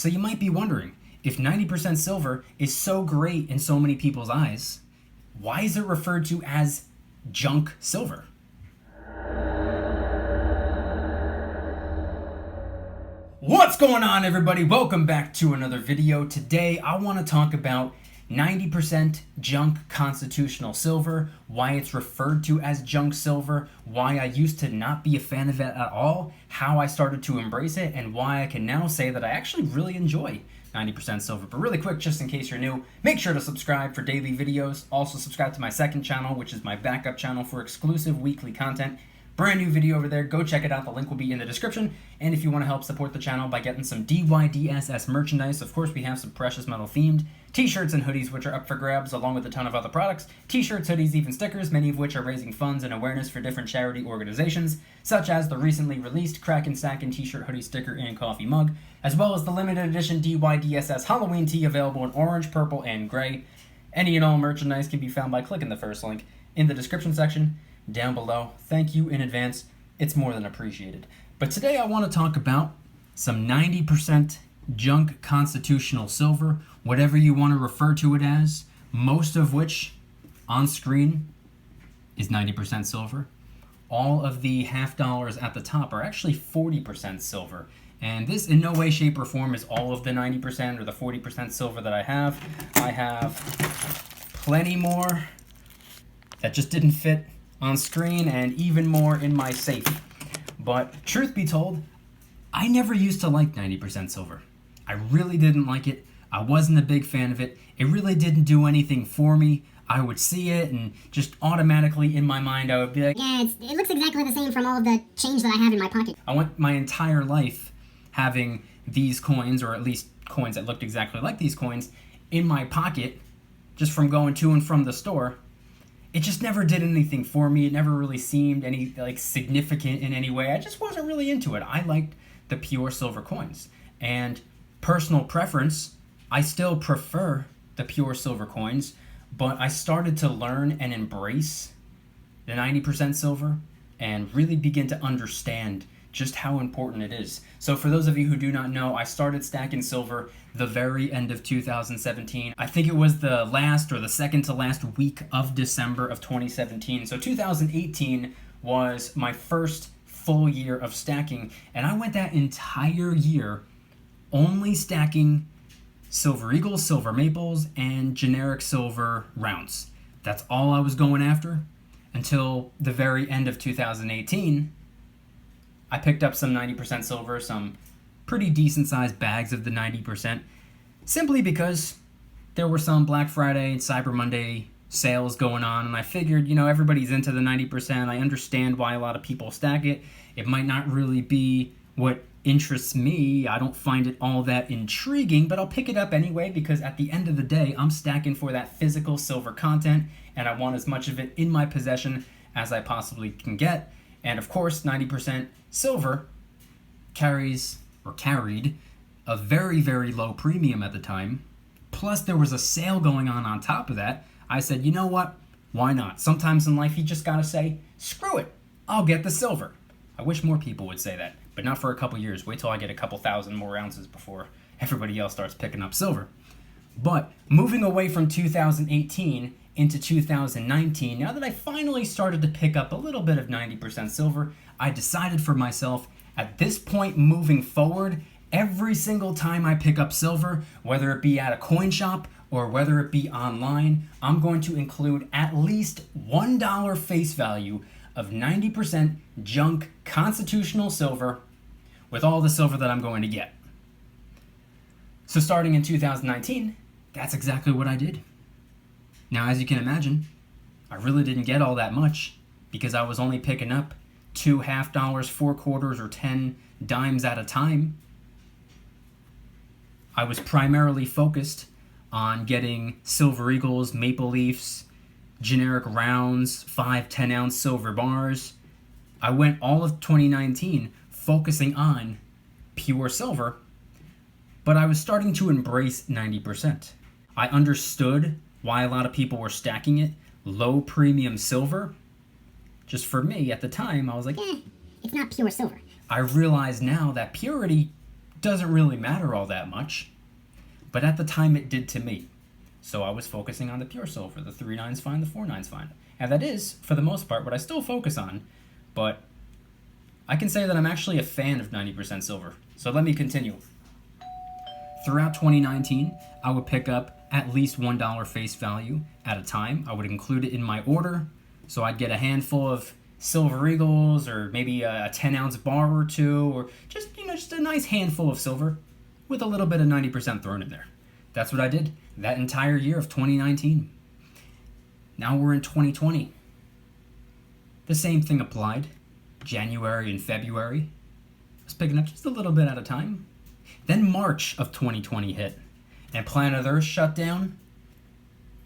So you might be wondering, if 90% silver is so great in so many people's eyes, why is it referred to as junk silver? What's going on, everybody? Welcome back to another video. Today I want to talk about 90% junk constitutional silver, why it's referred to as junk silver, why I used to not be a fan of it at all, how I started to embrace it, and why I can now say that I actually really enjoy 90% silver. But really quick, just in case you're new, make sure to subscribe for daily videos. Also subscribe to my second channel, which is my backup channel for exclusive weekly content. Brand new video over there. Go check it out. The link will be in the description. And if you want to help support the channel by getting some DYDSS merchandise, of course, we have some precious metal themed t-shirts and hoodies, which are up for grabs, along with a ton of other products. T-shirts, hoodies, even stickers, many of which are raising funds and awareness for different charity organizations, such as the recently released Kraken Stackin' t-shirt, hoodie, sticker, and coffee mug, as well as the limited edition DYDSS Halloween tee available in orange, purple, and gray. Any and all merchandise can be found by clicking the first link in the description section down below. Thank you in advance. It's more than appreciated. But today I want to talk about some 90% junk constitutional silver, whatever you want to refer to it as, most of which on screen is 90% silver. All of the half dollars at the top are actually 40% silver. And this in no way, shape, or form is all of the 90% or the 40% silver that I have. I have plenty more that just didn't fit on screen, and even more in my safe. But truth be told, I never used to like 90% silver. I really didn't like it. I wasn't a big fan of it. It really didn't do anything for me. I would see it and just automatically in my mind I would be like, yeah, it looks exactly the same from all of the change that I have in my pocket. I went my entire life having these coins, or at least coins that looked exactly like these coins, in my pocket just from going to and from the store. It just never did anything for me. It never really seemed any significant in any way. I just wasn't really into it. I liked the pure silver coins. And personal preference, I still prefer the pure silver coins, but I started to learn and embrace the 90% silver and really begin to understand just how important it is. So for those of you who do not know, I started stacking silver the very end of 2017. I think it was the last or the second to last week of December of 2017. So 2018 was my first full year of stacking, and I went that entire year only stacking silver eagles, silver maples, and generic silver rounds. That's all I was going after until the very end of 2018. I picked up some 90% silver, some pretty decent sized bags of the 90%, simply because there were some Black Friday and Cyber Monday sales going on, and I figured, everybody's into the 90%. I understand why a lot of people stack it. It might not really be what interests me. I don't find it all that intriguing, but I'll pick it up anyway because at the end of the day, I'm stacking for that physical silver content, and I want as much of it in my possession as I possibly can get. And of course, 90% silver carried a very, very low premium at the time. Plus, there was a sale going on top of that. I said, you know what? Why not? Sometimes in life, you just gotta say, screw it. I'll get the silver. I wish more people would say that, but not for a couple years. Wait till I get a couple thousand more ounces before everybody else starts picking up silver. But moving away from 2018 into 2019, now that I finally started to pick up a little bit of 90% silver, I decided for myself, at this point moving forward, every single time I pick up silver, whether it be at a coin shop or whether it be online, I'm going to include at least $1 face value of 90% junk constitutional silver with all the silver that I'm going to get. So starting in 2019, that's exactly what I did. Now, as you can imagine, I really didn't get all that much because I was only picking up $2 half dollars, 4 quarters, or 10 dimes at a time. I was primarily focused on getting silver eagles, maple leafs, generic rounds, 5 10-ounce silver bars. I went all of 2019 focusing on pure silver, but I was starting to embrace 90%. I understood why a lot of people were stacking it, low premium silver. Just for me, at the time, I was like, it's not pure silver. I realize now that purity doesn't really matter all that much. But at the time it did to me. So I was focusing on the pure silver, the 3/9's fine, the 4/9's fine. And that is, for the most part, what I still focus on. But I can say that I'm actually a fan of 90% silver. So let me continue. Throughout 2019, I would pick up at least $1 face value at a time. I would include it in my order. So I'd get a handful of silver eagles, or maybe a 10-ounce bar or two, or just a nice handful of silver with a little bit of 90% thrown in there. That's what I did that entire year of 2019. Now we're in 2020. The same thing applied. January and February, I was picking up just a little bit at a time. Then March of 2020 hit, and Planet Earth shut down.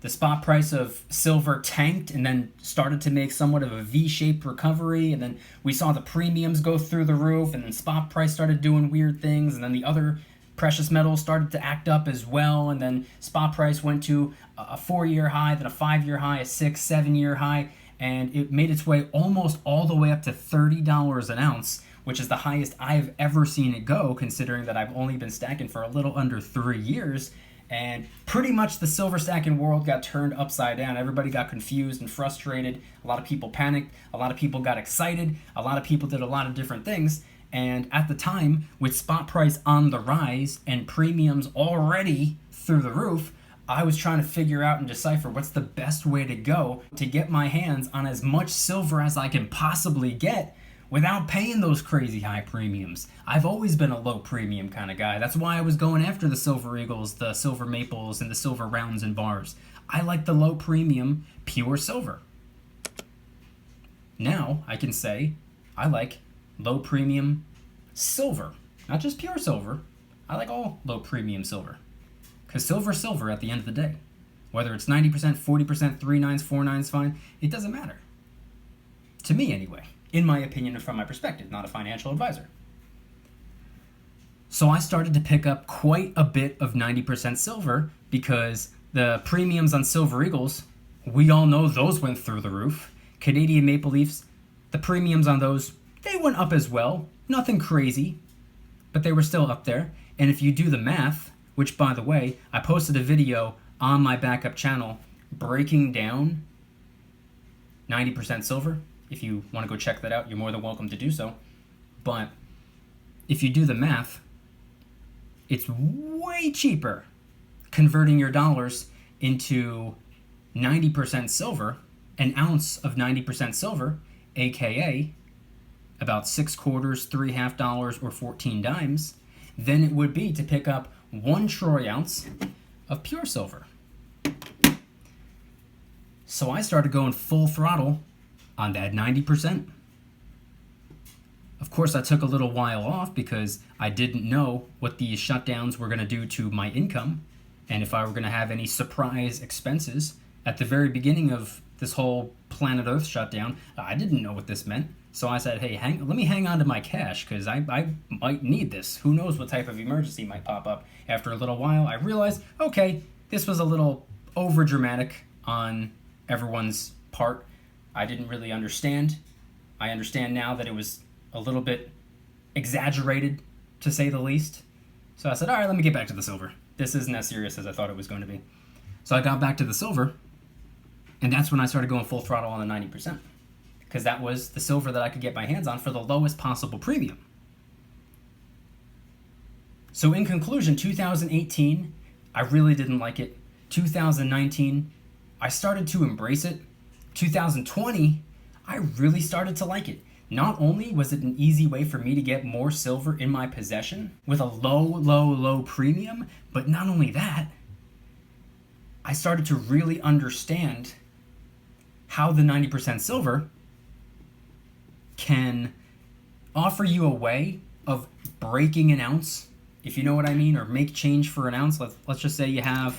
The spot price of silver tanked and then started to make somewhat of a V-shaped recovery, and then we saw the premiums go through the roof, and then spot price started doing weird things, and then the other precious metals started to act up as well, and then spot price went to a 4-year high, then a 5-year high, a 6, 7-year high, and it made its way almost all the way up to $30 an ounce, which is the highest I've ever seen it go, considering that I've only been stacking for a little under 3 years. And pretty much the silver stacking world got turned upside down. Everybody got confused and frustrated. A lot of people panicked. A lot of people got excited. A lot of people did a lot of different things. And at the time, with spot price on the rise and premiums already through the roof, I was trying to figure out and decipher what's the best way to go to get my hands on as much silver as I can possibly get without paying those crazy high premiums. I've always been a low premium kind of guy. That's why I was going after the silver eagles, the silver maples, and the silver rounds and bars. I like the low premium pure silver. Now I can say I like low premium silver, not just pure silver. I like all low premium silver. Because silver's silver at the end of the day. Whether it's 90%, 40%, 3/9's, 4/9's fine, it doesn't matter. To me anyway, in my opinion and from my perspective, not a financial advisor. So I started to pick up quite a bit of 90% silver because the premiums on silver eagles, we all know those went through the roof. Canadian maple leafs, the premiums on those, they went up as well. Nothing crazy, but they were still up there. And if you do the math, which, by the way, I posted a video on my backup channel breaking down 90% silver. If you want to go check that out, you're more than welcome to do so. But if you do the math, it's way cheaper converting your dollars into 90% silver, an ounce of 90% silver, aka about 6 quarters, $3.50, or 14 dimes, than it would be to pick up 1 troy ounce of pure silver. So I started going full throttle on that 90%. Of course, I took a little while off because I didn't know what these shutdowns were going to do to my income and if I were going to have any surprise expenses. At the very beginning of this whole Planet Earth shutdown, I didn't know what this meant. So I said, hey, let me hang on to my cash because I might need this. Who knows what type of emergency might pop up. After a little while, I realized, okay, this was a little over dramatic on everyone's part. I didn't really understand. I understand now that it was a little bit exaggerated, to say the least. So I said, all right, let me get back to the silver. This isn't as serious as I thought it was going to be. So I got back to the silver, and that's when I started going full throttle on the 90%. Because that was the silver that I could get my hands on for the lowest possible premium. So in conclusion, 2018, I really didn't like it. 2019, I started to embrace it. 2020, I really started to like it. Not only was it an easy way for me to get more silver in my possession with a low premium, but not only that, I started to really understand how the 90% silver can offer you a way of breaking an ounce, if you know what I mean, or make change for an ounce. Let's just say you have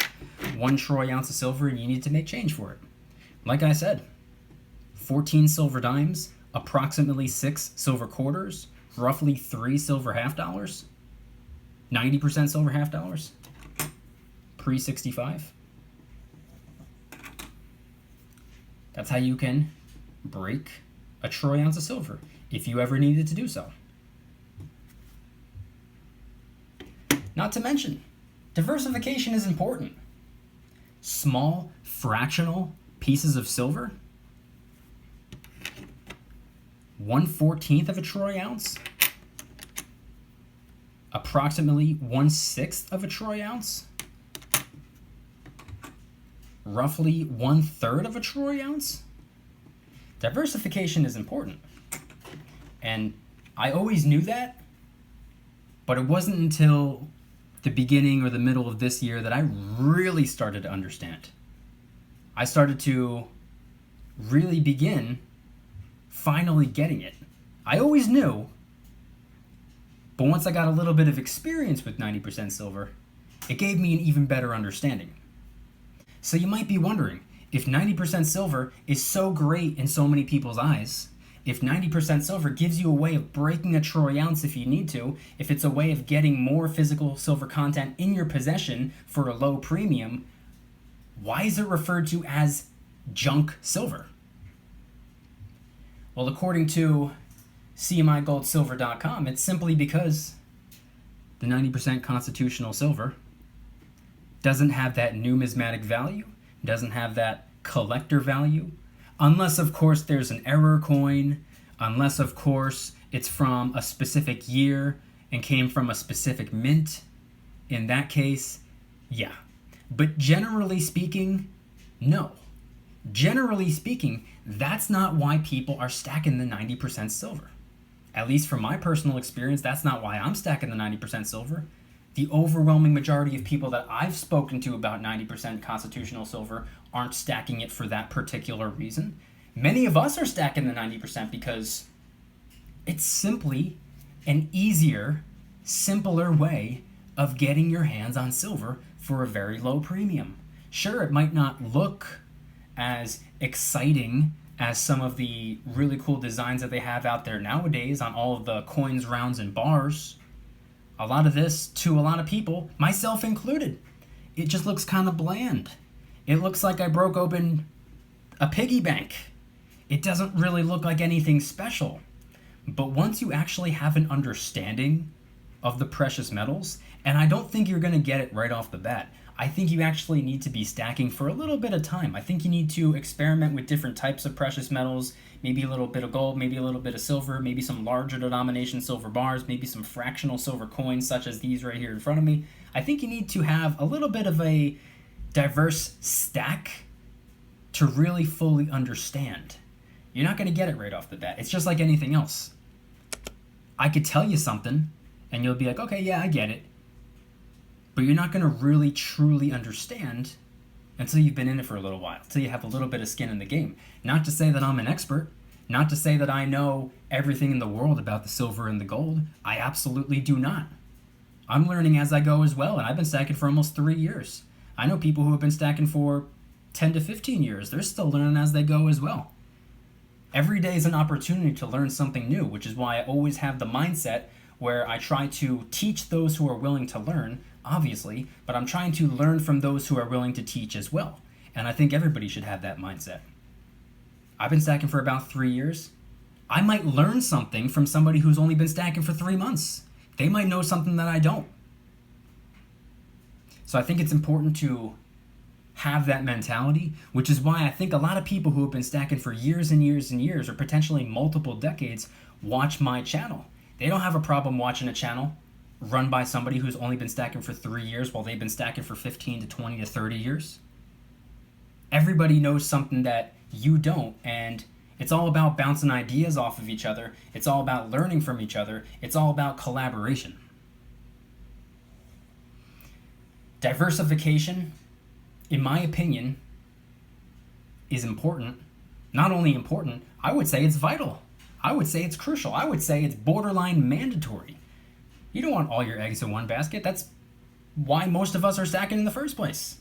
1 troy ounce of silver and you need to make change for it. Like I said, 14 silver dimes, approximately 6 silver quarters, roughly 3 silver half dollars, 90% silver half dollars, pre-65. That's how you can break a troy ounce of silver, if you ever needed to do so. Not to mention, diversification is important. Small, fractional pieces of silver, 1/14 of a troy ounce, approximately 1/6 of a troy ounce, roughly 1/3 of a troy ounce. Diversification is important. And I always knew that, but it wasn't until the beginning or the middle of this year that I really started to understand. I started to really begin finally getting it. I always knew, but once I got a little bit of experience with 90% silver, it gave me an even better understanding. So you might be wondering, if 90% silver is so great in so many people's eyes, if 90% silver gives you a way of breaking a troy ounce if you need to, if it's a way of getting more physical silver content in your possession for a low premium, why is it referred to as junk silver? Well, according to CMIGoldSilver.com, it's simply because the 90% constitutional silver doesn't have that numismatic value, doesn't have that collector value, unless, of course, there's an error coin, unless, of course, it's from a specific year and came from a specific mint. In that case, yeah. But generally speaking, no. Generally speaking, that's not why people are stacking the 90% silver. At least from my personal experience, that's not why I'm stacking the 90% silver. The overwhelming majority of people that I've spoken to about 90% constitutional silver aren't stacking it for that particular reason. Many of us are stacking the 90% because it's simply an easier, simpler way of getting your hands on silver for a very low premium. Sure, it might not look as exciting as some of the really cool designs that they have out there nowadays on all of the coins, rounds, and bars. A lot of this, to a lot of people, myself included, it just looks kind of bland. It looks like I broke open a piggy bank. It doesn't really look like anything special. But once you actually have an understanding of the precious metals, and I don't think you're going to get it right off the bat. I think you actually need to be stacking for a little bit of time. I think you need to experiment with different types of precious metals, maybe a little bit of gold, maybe a little bit of silver, maybe some larger denomination silver bars, maybe some fractional silver coins such as these right here in front of me. I think you need to have a little bit of a diverse stack to really fully understand. You're not going to get it right off the bat. It's just like anything else. I could tell you something, and you'll be like, okay, yeah, I get it. But you're not going to really, truly understand until you've been in it for a little while, until you have a little bit of skin in the game. Not to say that I'm an expert, not to say that I know everything in the world about the silver and the gold. I absolutely do not. I'm learning as I go as well, and I've been stacking for almost 3 years. I know people who have been stacking for 10 to 15 years. They're still learning as they go as well. Every day is an opportunity to learn something new, which is why I always have the mindset where I try to teach those who are willing to learn, obviously, but I'm trying to learn from those who are willing to teach as well. And I think everybody should have that mindset. I've been stacking for about 3 years. I might learn something from somebody who's only been stacking for 3 months. They might know something that I don't. So I think it's important to have that mentality, which is why I think a lot of people who have been stacking for years and years and years, or potentially multiple decades, watch my channel. They don't have a problem watching a channel run by somebody who's only been stacking for 3 years while they've been stacking for 15 to 20 to 30 years. Everybody knows something that you don't, and it's all about bouncing ideas off of each other. It's all about learning from each other. It's all about collaboration. Diversification, in my opinion, is important. Not only important, I would say it's vital. I would say it's crucial. I would say it's borderline mandatory. You don't want all your eggs in one basket. That's why most of us are stacking in the first place.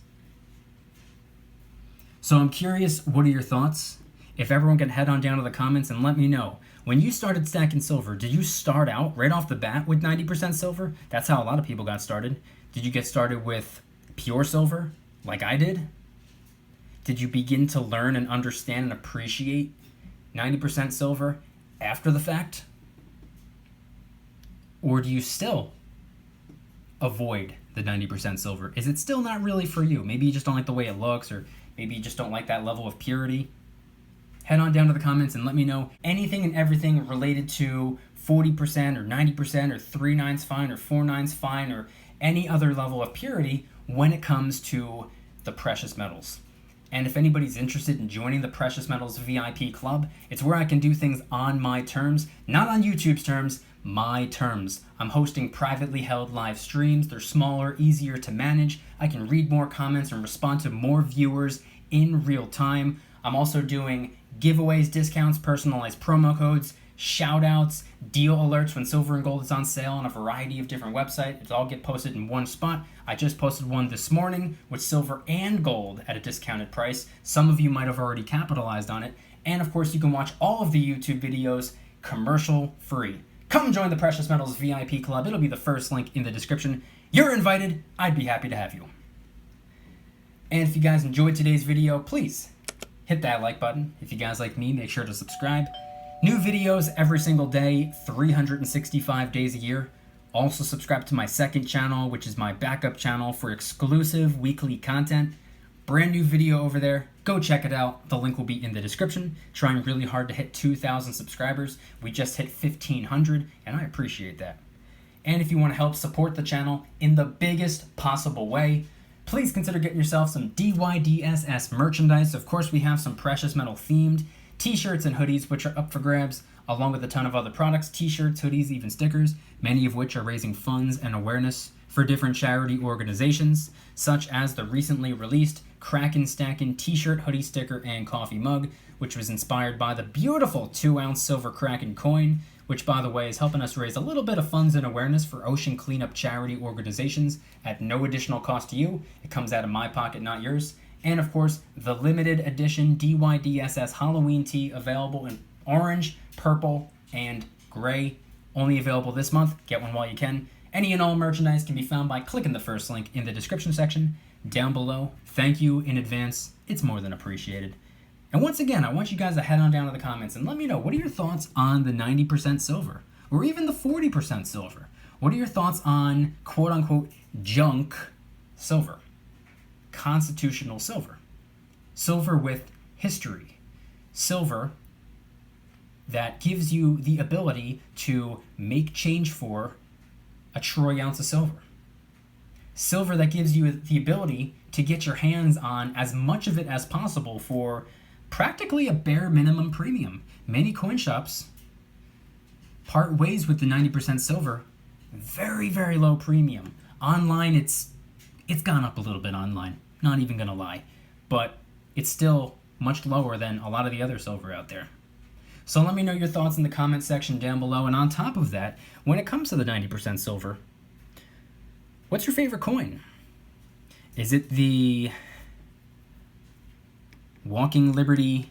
So I'm curious, what are your thoughts? If everyone can head on down to the comments and let me know. When you started stacking silver, did you start out right off the bat with 90% silver? That's how a lot of people got started. Did you get started with pure silver, like I did? Did you begin to learn and understand and appreciate 90% silver after the fact? Or do you still avoid the 90% silver? Is it still not really for you? Maybe you just don't like the way it looks, or maybe you just don't like that level of purity. Head on down to the comments and let me know anything and everything related to 40% or 90% or 3 nines fine or 4 nines fine or any other level of purity when it comes to the precious metals. And if anybody's interested in joining the Precious Metals VIP Club, it's where I can do things on my terms, not on YouTube's terms, my terms. I'm hosting privately held live streams. They're smaller, easier to manage. I can read more comments and respond to more viewers in real time. I'm also doing giveaways, discounts, personalized promo codes, shout-outs, deal alerts when silver and gold is on sale on a variety of different websites. It all get posted in one spot. I just posted one this morning with silver and gold at a discounted price. Some of you might have already capitalized on it. And of course, you can watch all of the YouTube videos commercial free. Come join the Precious Metals VIP Club. It'll be the first link in the description. You're invited. I'd be happy to have you. And if you guys enjoyed today's video, please hit that like button. If you guys like me, make sure to subscribe. New videos every single day, 365 days a year. Also subscribe to my second channel, which is my backup channel for exclusive weekly content. Brand new video over there. Go check it out. The link will be in the description. Trying really hard to hit 2,000 subscribers. We just hit 1,500, and I appreciate that. And if you want to help support the channel in the biggest possible way, please consider getting yourself some DYDSS merchandise. Of course, we have some precious metal themed t-shirts and hoodies, which are up for grabs, along with a ton of other products, t-shirts, hoodies, even stickers, many of which are raising funds and awareness for different charity organizations, such as the recently released Kraken Stackin' t-shirt, hoodie, sticker, and coffee mug, which was inspired by the beautiful 2-ounce silver Kraken coin, which, by the way, is helping us raise a little bit of funds and awareness for ocean cleanup charity organizations at no additional cost to you. It comes out of my pocket, not yours. And, of course, the limited edition DYDSS Halloween tee, available in orange, purple, and gray. Only available this month. Get one while you can. Any and all merchandise can be found by clicking the first link in the description section down below. Thank you in advance. It's more than appreciated. And once again, I want you guys to head on down to the comments and let me know, what are your thoughts on the 90% silver? Or even the 40% silver? What are your thoughts on quote-unquote junk silver? Constitutional silver. Silver with history. Silver that gives you the ability to make change for a troy ounce of silver. Silver that gives you the ability to get your hands on as much of it as possible for practically a bare minimum premium. Many coin shops part ways with the 90% silver. Very, very low premium. Online, it's gone up a little bit online. Not even gonna lie. But it's still much lower than a lot of the other silver out there. So let me know your thoughts in the comment section down below. And on top of that, when it comes to the 90% silver, what's your favorite coin? Is it the Walking Liberty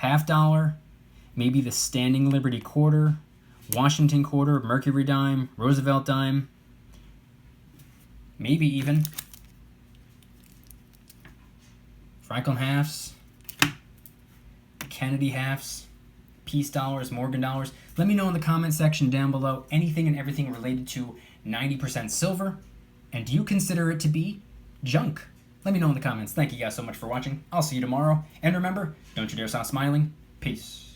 $50? Maybe the Standing Liberty quarter, Washington quarter, Mercury dime, Roosevelt dime? Maybe even Franklin halves, Kennedy halves, Peace dollars, Morgan dollars. Let me know in the comment section down below anything and everything related to 90% silver. And do you consider it to be junk? Let me know in the comments. Thank you guys so much for watching. I'll see you tomorrow. And remember, don't you dare stop smiling. Peace.